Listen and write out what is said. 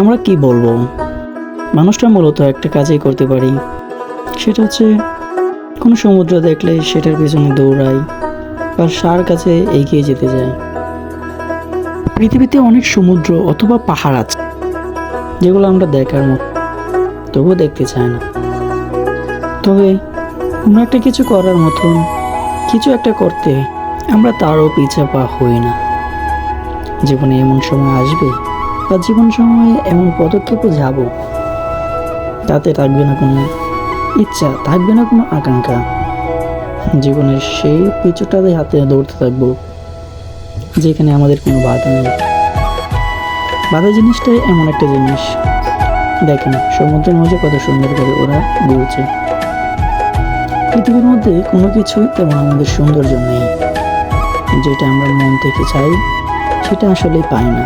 আমরা কি বলবো, মানুষটা মূলত একটা কাজই করতে পারি, সেটা হচ্ছে কোনো সমুদ্র দেখলে সেটার পেছনে দৌড়াই বা সার কাছে এগিয়ে যেতে যায়। পৃথিবীতে অনেক সমুদ্র অথবা পাহাড় আছে যেগুলো আমরা দেখার মতো, তবুও দেখতে চায় না। তবে কোনো একটা কিছু করার মতন কিছু একটা করতে আমরা তারও পিছা পা হই না। জীবনে এমন সময় আসবে বা জীবন সময়ে এমন পদক্ষেপও যাব, তাতে থাকবে না কোনো ইচ্ছা, থাকবে না কোনো আকাঙ্ক্ষা। জীবনের সেই পিছুটাতে হাতে দৌড়তে থাকবো যেখানে আমাদের কোনো বাধা নেই। বাধা জিনিসটাই এমন একটা জিনিস, দেখেন সমুদ্রের মাঝে কত সুন্দর করে ওরা ঘুরছে। পৃথিবীর মধ্যে কোনো কিছুই তেমন আমাদের সৌন্দর্য নেই, যেটা আমরা মন থেকে চাই সেটা আসলে পাই না।